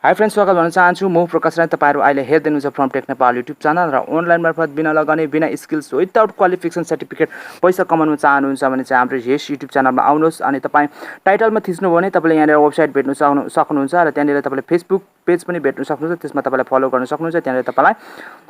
High friends, स्वागत भन्न चाहन्छु। म प्रकाश राई। तपाईहरु अहिले हेर्दै हुनुहुन्छ फ्रमटेक नेपाल युट्युब च्यानल र अनलाइन मार्फत बिना लगानी बिना स्किल्स विदाउट क्वालिफिकेसन सर्टिफिकेट पैसा कमाउन चाहनुहुन्छ भने चाहिँ हाम्रो यस युट्युब च्यानलमा आउनुहोस्। अनि तपाई टाइटलमा थिच्नु भने तपाईले यहाँ वेबसाइट भेट्न सक्नुहुन्छ र त्यहाँनिर तपाईले फेसबुक पेज पनि भेट्न सक्नुहुन्छ। त्यसमा तपाईले फलो गर्न सक्नुहुन्छ। त्यहाँनिर तपाईलाई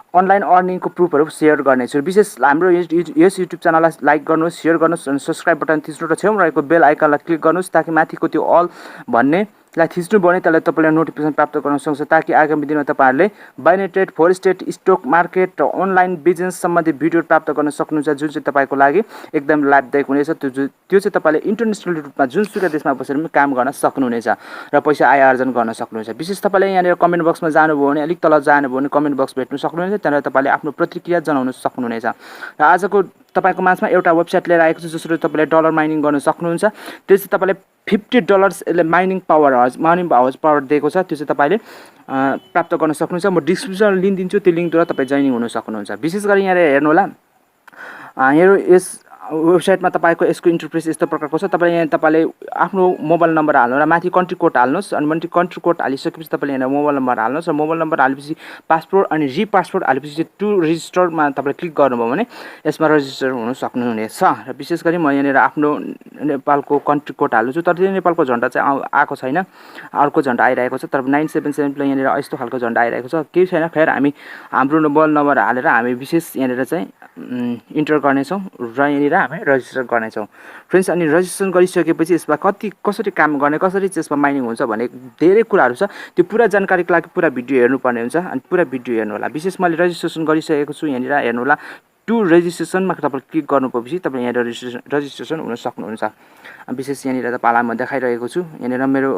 अनलाइन अर्निङको प्रुफहरु शेयर गर्नेछु। विशेष हाम्रो यस युट्युब च्यानललाई लाइक गर्नुहोस्, शेयर गर्नुहोस् अनि सब्स्क्राइब बटन थिच्नु र छेउमा रहेको बेल आइकनलाई क्लिक गर्नुहोस् ताकि माथिको त्यो अल भन्ने लाई थिच्नु भने त्यसलाई तपाईले नोटिफिकेसन प्राप्त गर्न सक्नुहुन्छ ताकि आगामी दिनमा तपाईहरुले binary trade, forex trade, stock market र अनलाइन बिजनेस सम्बन्धी भिडियो प्राप्त गर्न सक्नुहुन्छ जुन चाहिँ तपाईको लागि एकदम लाभदायक हुनेछ। त्यो चाहिँ तपाईले इन्टरनेशनल रूपमा जुनसुकै देशमा बसेर पनि काम गर्न सक्नुहुनेछ र पैसा आय आर्जन गर्न सक्नुहुनेछ। विशेष तपाईले यहाँ कमेन्ट बक्समा जानुभयो भने अलिक तल जानुभयो भने कमेन्ट बक्स भेट्न सक्नुहुनेछ। त्यहाँ तपाईले आफ्नो प्रतिक्रिया जनाउन सक्नुहुनेछ। र आजको तपाईको माझमा एउटा वेबसाइट लिएर आएको छु जसरी तपाईले डलर माइनिङ गर्न सक्नुहुन्छ। त्यो चाहिँ तपाईले $50 यसले माइनिङ पावर दिएको छ। त्यो चाहिँ तपाईले प्राप्त गर्न सक्नुहुन्छ। म डिस्क्रिप्सनमा लिंक दिन्छु, त्यो लिंकद्वारा तपाई जोइन हुन सक्नुहुन्छ। विशेष गरी यहाँ हेर्नु होला, यहाँ यस वेबसाइटमा तपाईको यसको इन्टरफेस यस्तो प्रकारको छ। तपाईले आफ्नो मोबाइल नम्बर हाल्नु र माथि कन्ट्री कोड हाल्नुस्। अनि माथि कन्ट्री कोड हालिसकेपछि तपाईले यहाँ मोबाइल नम्बर हाल्नुस् र मोबाइल नम्बर हालेपछि पासपोर्ट अनि रिपासपोर्ट हालेपछि टु रेजिस्टरमा तपाईले क्लिक गर्नुभयो भने यसमा रेजिस्टर हुन सक्नुहुनेछ। र विशेष गरी म यहाँ आफ्नो नेपालको कन्ट्री कोड हाल्छु, तर त्यो नेपालको झण्डा चाहिँ आएको छैन, अर्को झण्डा आइरहेको छ। तर 977 ले यहाँ यस्तो खालको झण्डा आइरहेको छ। केही छैन, खैर हामी हाम्रो मोबाइल नम्बर हालेर हामी विशेष यहाँ चाहिँ इन्टर गर्नेछौँ र यहाँ हामी रजिस्टर गर्नेछौँ फ्रेन्ड्स। अनि रजिस्ट्रेसन गरिसकेपछि यसमा कसरी काम गर्ने, कसरी यसमा माइनिङ हुन्छ भन्ने धेरै कुराहरू छ। त्यो पुरा जानकारीको लागि पुरा भिडियो हेर्नुपर्ने हुन्छ। अनि पुरा भिडियो हेर्नु होला। विशेष मैले रजिस्ट्रेसन गरिसकेको छु। यहाँ हेर्नु होला, टु रेजिस्ट्रेसनमा तपाईले क्लिक गर्नुभएपछि तपाईले यहाँ रजिस्ट्रेसन हुन सक्नुहुन्छ। विशेष यहाँ तपाईलाई म देखाइरहेको छु। यहाँ मेरो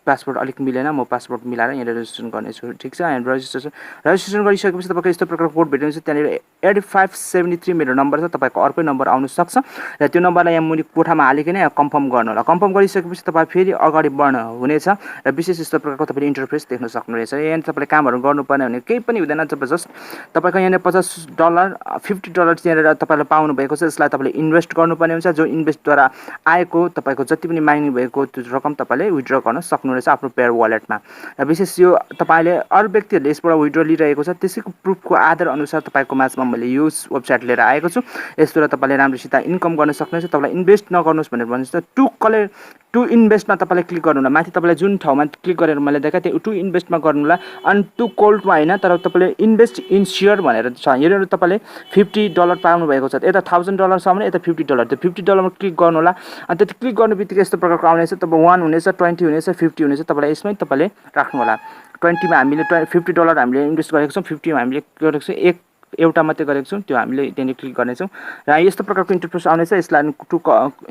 पासपोर्ट अलिक मिलेन, म पासपोर्ट मिलाएर यहाँ रजिस्ट्रेसन गर्नेछु। ठीक छ, यहाँ रजिस्ट्रेसन गरिसकेपछि तपाईको यस्तो प्रकारको कोड भेट्नुहुन्छ। त्यहाँनिर 8573 मेरो नम्बर छ, तपाईको अर्कै नम्बर आउन सक्छ र त्यो नम्बरलाई यहाँ मुनि कोठामा हालिकन यहाँ कन्फर्म गर्नु होला। कन्फर्म गरिसकेपछि तपाईँ फेरि अगाडि बढ्न हुनेछ र विशेष यस्तो प्रकारको तपाईले इन्टरफेस देख्न सक्नुहुनेछ। यहाँ तपाईले कामहरु गर्नुपर्ने भने केही पनि हुँदैन। जस्ट तपाईको यहाँ $50 $50 यहाँ तपाईले पाउनु भएको छ। यसलाई तपाईले इन्भेस्ट गर्नुपर्ने हुन्छ। जो इन्भेस्टद्वारा आएको तपाईको जति पनि माइनिङ भएको त्यो रकम तपाईले विथड्र गर्न सक्नुहुनेछ आफ्नो पेयर वालेटमा। र विशेष यो तपाईले अरु व्यक्तिहरुले यसबाट विथड्र लिइरहेको छ, त्यसैको प्रुफको आधार अनुसार तपाईको माझमा मैले यो वेबसाइट लिएर आएको छु। यसद्वारा तपाईले राम्रोसित इन्कम गर्न सक्नुहुन्छ। तपाईलाई इन्भेस्ट नगर्नुस् भनेर भन्छ। टु इन्भेस्टमा तपाईले क्लिक गर्नु होला। माथि तपाईले जुन ठाउँमा क्लिक गरेर मैले देखाए त्यो टु इन्भेस्टमा गर्नु होला। अनि टु कोल्डमा हैन, तर तपाईले इन्भेस्ट इन शेयर भनेर छ। यहाँ तपाईले $50 पाउनु भएको छ। यता $1000 छ भने यता $50, त्यो $50 मा क्लिक गर्नु होला। अनि त्यति क्लिक गर्नुबित्तिकै यस्तो प्रकारको आउनेछ। तब 1 हुनेछ, 20 हुनेछ, 50 हुनेछ। तपाईलाई यसमै तपाईले राख्नु होला। 20 मा हामीले $50 हामीले इन्भेस्ट गरेको छौं, 50 मा हामीले गरेको छौं, एउटा मात्रै गरेको छौं, त्यो हामीले त्यहाँ क्लिक गर्नेछौं र यस्तो प्रकारको इन्टरफेस आउनेछ। यसलाई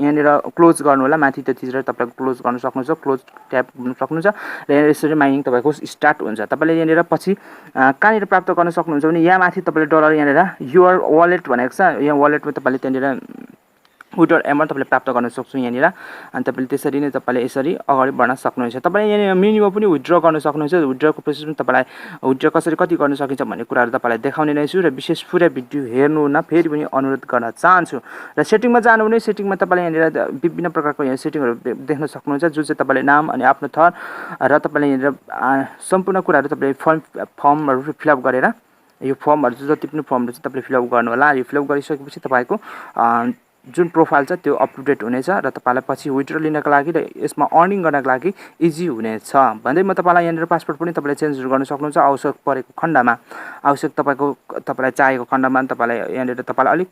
यहाँ क्लोज गर्नु होला। माथि त्यो थिचेर तपाईले क्लोज गर्न सक्नुहुन्छ, क्लोज ट्याब गर्न सक्नुहुन्छ र यहाँ यसरी माइनिङ तपाईको स्टार्ट हुन्छ। तपाईले यहाँ पछि कहाँनिर प्राप्त गर्न सक्नुहुन्छ भने यहाँ माथि तपाईले डलर यहाँ योर वालेट भनेको छ। यहाँ वालेटमा तपाईले त्यहाँ विथड्र एमाउन्ट तपाईले प्राप्त गर्न सक्छु यहाँनिर। अनि तपाईले त्यसरी नै तपाईले यसरी अगाडि बढ्न सक्नुहुन्छ। तपाईले यहाँ मिनिमम पनि विथड्र गर्न सक्नुहुन्छ। विथड्रको प्रोसेस पनि तपाईलाई विथड्र कसरी कति गर्न सकिन्छ भन्ने कुराहरु तपाईलाई देखाउने नै छु र विशेष पुरा भिडियो हेर्नु न फेरि पनि अनुरोध गर्न चाहन्छु। र सेटिङमा जानु भने सेटिङमा तपाईले यहाँ विभिन्न प्रकारको यहाँ सेटिङहरु देख्न सक्नुहुन्छ। जुन चाहिँ तपाईले नाम अनि आफ्नो थर र तपाईले यहाँ सम्पूर्ण कुराहरु तपाईले फर्महरु फिलअप गरेर यो फर्महरु जति पनि फर्महरु छ तपाईले फिलअप गर्नु होला। यो फिलअप गरिसकेपछि तपाईको जुन प्रोफाइल छ त्यो अप टु डेट हुनेछ र तपाईलाई पछि विथड्र लिनको लागि र यसमा अर्निङ गर्नको लागि इजी हुनेछ। भन्दै म तपाईलाई यहाँ पासपोर्ट पनि तपाईले चेन्ज गर्न सक्नुहुन्छ आवश्यक परेको खण्डमा। आवश्यक तपाईलाई चाहेको खण्डमा तपाईलाई यहाँ तपाईलाई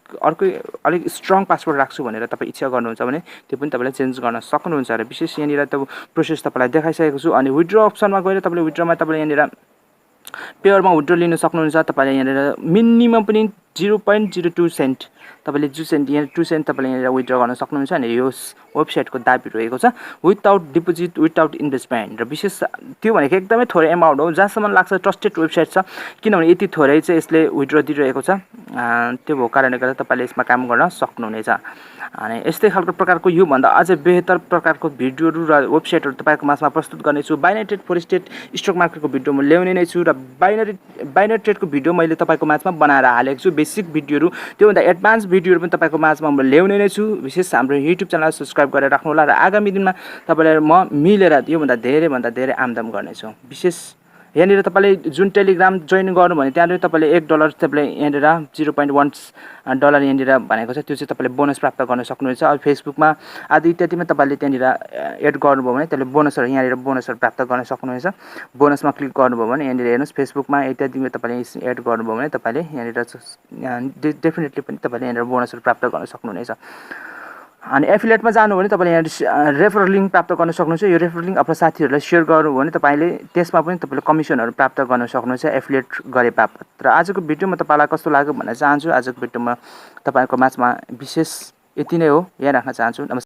अलिक स्ट्रङ पासपोर्ट राख्छु भनेर तपाई इच्छा गर्नुहुन्छ भने त्यो पनि तपाईले चेन्ज गर्न सक्नुहुन्छ। र विशेष यहाँ त प्रोसेस तपाईलाई देखाइसकेको छु। अनि विथड्र अप्सनमा गएर तपाईले विथड्रमा तपाईले यहाँ पेयरमा विथड्र लिन सक्नुहुन्छ। तपाईले यहाँ मिनिमम पनि 0.02 सेन्ट तपाईले 2 सेन्ट यहाँ 2 सेन्ट तपाईले यहाँ विथड्र गर्न सक्नुहुन्छ। अनि यो वेबसाइटको दाबी रहेको छ विदाउट डिपोजिट विदाउट इन्भेस्टमेन्ट। र विशेष त्यो भनेको एकदमै थोरै एमाउन्ट हो। जहाँसम्म लाग्छ ट्रस्टेड वेबसाइट छ, किनभने यति थोरै चाहिँ यसले विथड्र दिइरहेको छ। त्यो भएको कारणले गर्दा तपाईले यसमा काम गर्न सक्नुहुनेछ। अनि यस्तै खालको प्रकारको यो भन्दा अझै बेहतर प्रकारको भिडियोहरु र वेबसाइटहरु तपाईको माझमा प्रस्तुत गर्नेछु। Binary trade, forex trade, stock मार्केटको भिडियो म ल्याउने नै छु र बाइनरी ट्रेडको भिडियो मैले तपाईको माझमा बनाएर हालेको छु। बेसिक भिडियोहरु, त्यो भन्दा एडभान्स भिडियोहरु पनि तपाईको माझमा म ल्याउने नै छु। विशेष हाम्रो युट्युब च्यानललाई सब्स्क्राइब गरेर राख्नु होला र आगामी दिनमा तपाईलाई म मिलेर यो भन्दा धेरै आमदानी गर्नेछु। विशेष यहाँनिर तपाईँले जुन टेलिग्राम जोइन गर्नु भने त्यहाँनिर तपाईँले $1 तपाईँले यहाँनिर 0.1 डलर यहाँनिर भनेको छ त्यो चाहिँ तपाईँले बोनस प्राप्त गर्न सक्नुहुन्छ। अब फेसबुकमा आदि इत्यादिमा तपाईँले त्यहाँनिर एड गर्नुभयो भने त्यसले बोनसहरू यहाँनिर बोनसहरू प्राप्त गर्न सक्नुहुन्छ। बोनसमा क्लिक गर्नुभयो भने यहाँनिर हेर्नुहोस् फेसबुकमा इत्यादिमा तपाईँले एड गर्नुभयो भने तपाईँले यहाँनिर डेफिनेटली पनि तपाईँले यहाँनिर बोनसहरू प्राप्त गर्न सक्नुहुनेछ। अनि एफिलिएटमा जानु भने तपाईँले यहाँ रेफर लिङ्क प्राप्त गर्न सक्नुहुन्छ। यो रेफर लिङ्क आफ्नो साथीहरूलाई सेयर गर्नुभयो भने तपाईँले त्यसमा पनि तपाईँले कमिसनहरू प्राप्त गर्न सक्नुहुन्छ एफिलिएट गरे बापत। र आजको भिडियोमा तपाईँलाई कस्तो लाग्यो भन्न चाहन्छु। आजको भिडियोमा तपाईँको माझमा विशेष यति नै हो, यहाँ राख्न चाहन्छु। नमस्कार।